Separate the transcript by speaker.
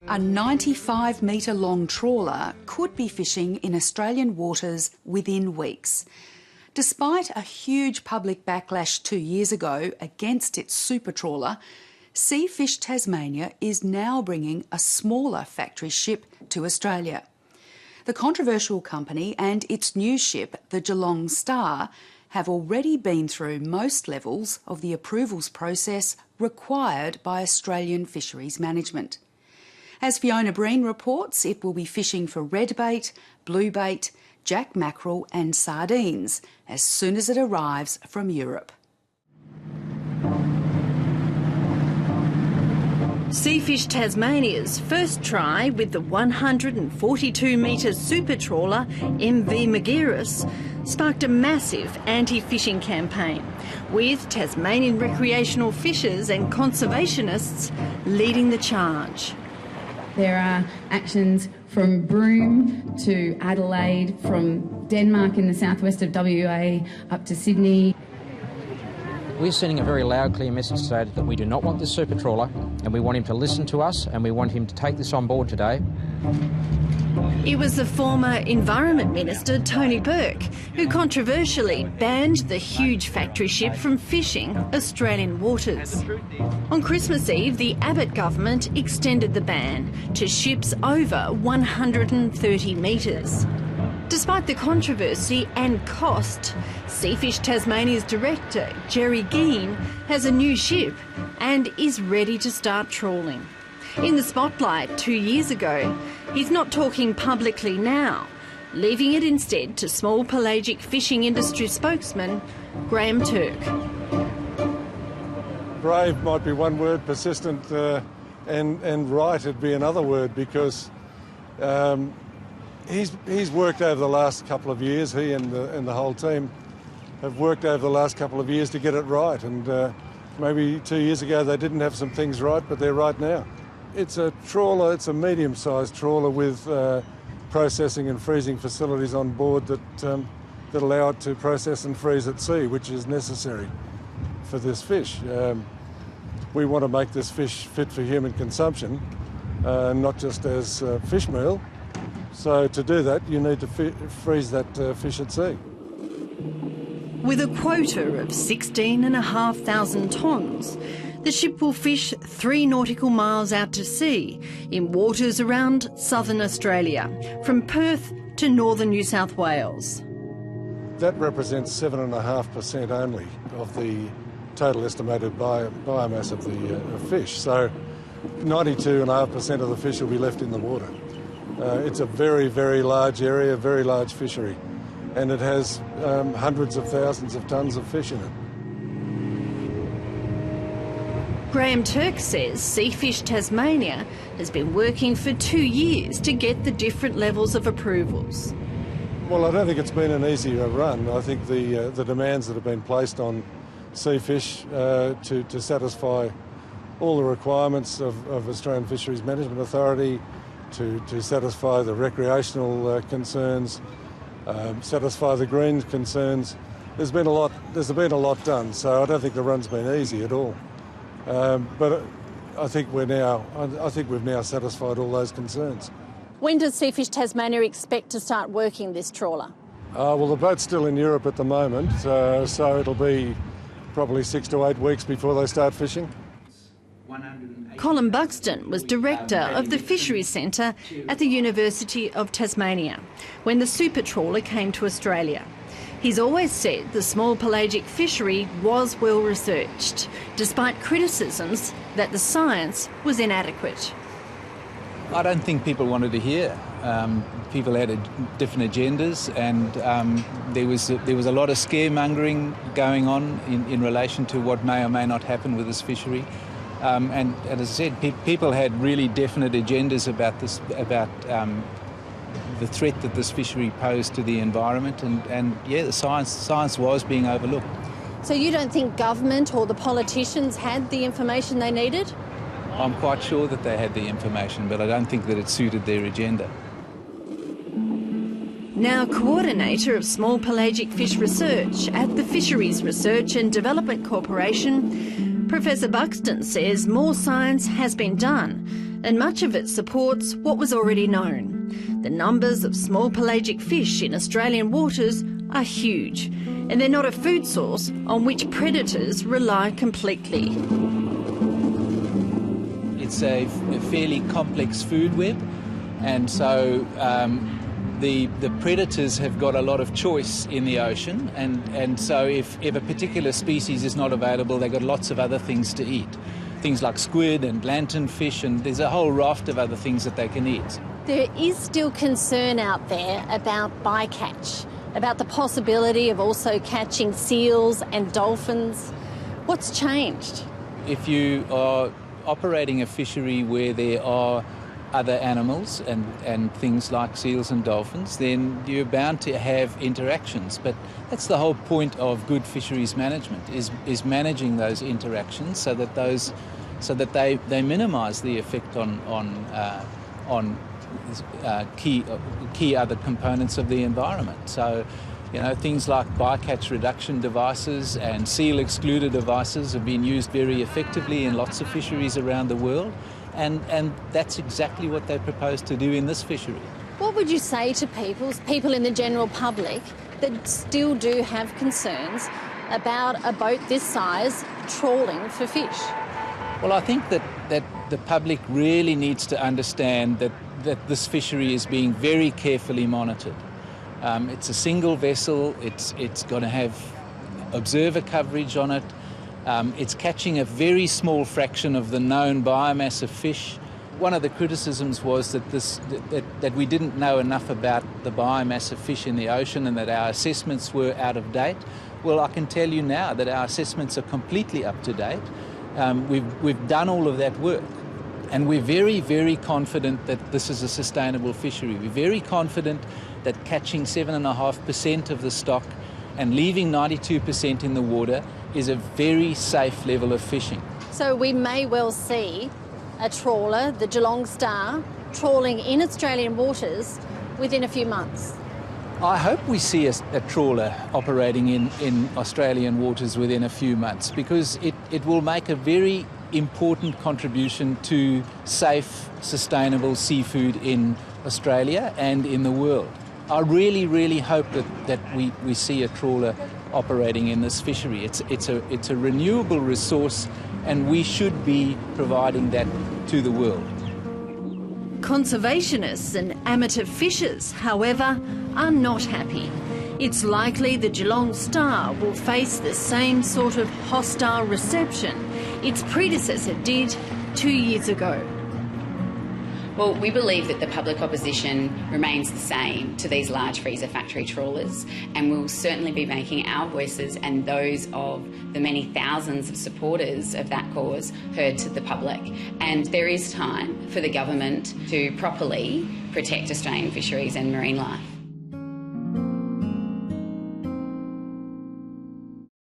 Speaker 1: A 95-metre-long trawler could be fishing in Australian waters within weeks. Despite a huge public backlash 2 years ago against its super trawler, Seafish Tasmania is now bringing a smaller factory ship to Australia. The controversial company and its new ship, the Geelong Star, have already been through most levels of the approvals process required by Australian Fisheries Management. As Fiona Breen reports, it will be fishing for redbait, bluebait, jack mackerel and sardines as soon as it arrives from Europe.
Speaker 2: Seafish Tasmania's first try with the 142-metre super trawler MV Margiris sparked a massive anti-fishing campaign, with Tasmanian recreational fishers and conservationists leading the charge.
Speaker 3: There are actions from Broome to Adelaide, from Denmark in the southwest of WA up to Sydney.
Speaker 4: We're sending a very loud, clear message today that we do not want this super trawler, and we want him to listen to us, and we want him to take this on board today.
Speaker 2: It was the former Environment Minister, Tony Burke, who controversially banned the huge factory ship from fishing Australian waters. On Christmas Eve, the Abbott government extended the ban to ships over 130 metres. Despite the controversy and cost, Seafish Tasmania's director, Jerry Geen, has a new ship and is ready to start trawling. In the spotlight 2 years ago, he's not talking publicly now, leaving it instead to small pelagic fishing industry spokesman Graham Turk.
Speaker 5: Brave might be one word, persistent and right would be another word, because he's worked over the last couple of years, he and the whole team have worked over the last couple of years to get it right, and maybe 2 years ago they didn't have some things right, but they're right now. It's a trawler, it's a medium-sized trawler with processing and freezing facilities on board that allow it to process and freeze at sea, which is necessary for this fish. We want to make this fish fit for human consumption, not just as fish meal. So to do that, you need to freeze that fish at sea.
Speaker 2: With a quota of 16,500 tonnes, the ship will fish 3 nautical miles out to sea in waters around southern Australia, from Perth to northern New South Wales.
Speaker 5: That represents 7.5% only of the total estimated biomass of the fish. So 92.5% of the fish will be left in the water. It's a very, very large area, very large fishery, and it has hundreds of thousands of tonnes of fish in it.
Speaker 2: Graham Turk says Seafish Tasmania has been working for 2 years to get the different levels of approvals.
Speaker 5: Well, I don't think it's been an easy run. I think the demands that have been placed on Seafish to satisfy all the requirements of Australian Fisheries Management Authority, to satisfy the recreational concerns, satisfy the green concerns. There's been a lot done, so I don't think the run's been easy at all. But I think we've now satisfied all those concerns.
Speaker 6: When does Seafish Tasmania expect to start working this trawler?
Speaker 5: Well, the boat's still in Europe at the moment, so it'll be probably 6 to 8 weeks before they start fishing.
Speaker 2: Colin Buxton was director of the Fisheries Centre at the University of Tasmania when the super trawler came to Australia. He's always said the small pelagic fishery was well researched, despite criticisms that the science was inadequate.
Speaker 7: I don't think people wanted to hear. People had different agendas, and there was a lot of scaremongering going on in relation to what may or may not happen with this fishery. And as I said, people had really definite agendas about this, about the threat that this fishery posed to the environment, and yeah, the science was being overlooked.
Speaker 6: So you don't think government or the politicians had the information they needed?
Speaker 7: I'm quite sure that they had the information, but I don't think that it suited their agenda.
Speaker 2: Now coordinator of small pelagic fish research at the Fisheries Research and Development Corporation, Professor Buxton says more science has been done and much of it supports what was already known. The numbers of small pelagic fish in Australian waters are huge, and they're not a food source on which predators rely completely.
Speaker 7: It's a fairly complex food web, and so the predators have got a lot of choice in the ocean, and so if a particular species is not available, they've got lots of other things to eat. Things like squid and lanternfish, and there's a whole raft of other things that they can eat.
Speaker 6: There is still concern out there about bycatch, about the possibility of also catching seals and dolphins. What's changed?
Speaker 7: If you are operating a fishery where there are other animals and things like seals and dolphins, then you're bound to have interactions. But that's the whole point of good fisheries management, is managing those interactions so that they minimise the effect on key other components of the environment. So, you know, things like bycatch reduction devices and seal excluder devices have been used very effectively in lots of fisheries around the world, and that's exactly what they propose to do in this fishery.
Speaker 6: What would you say to people in the general public that still do have concerns about a boat this size trawling for fish?
Speaker 7: Well, I think that the public really needs to understand that this fishery is being very carefully monitored. It's a single vessel, it's going to have observer coverage on it, it's catching a very small fraction of the known biomass of fish. One of the criticisms was that we didn't know enough about the biomass of fish in the ocean and that our assessments were out of date. Well, I can tell you now that our assessments are completely up to date. We've done all of that work, and we're very, very confident that this is a sustainable fishery. We're very confident that catching 7.5% of the stock and leaving 92% in the water is a very safe level of fishing.
Speaker 6: So we may well see a trawler, the Geelong Star, trawling in Australian waters within a few months.
Speaker 7: I hope we see a trawler operating in Australian waters within a few months, because it will make a very important contribution to safe, sustainable seafood in Australia and in the world. I really, really hope that we see a trawler operating in this fishery. It's a renewable resource, and we should be providing that to the world.
Speaker 2: Conservationists and amateur fishers, however, are not happy. It's likely the Geelong Star will face the same sort of hostile reception its predecessor did 2 years ago.
Speaker 8: Well, we believe that the public opposition remains the same to these large freezer factory trawlers, and we'll certainly be making our voices and those of the many thousands of supporters of that cause heard to the public. And there is time for the government to properly protect Australian fisheries and marine life.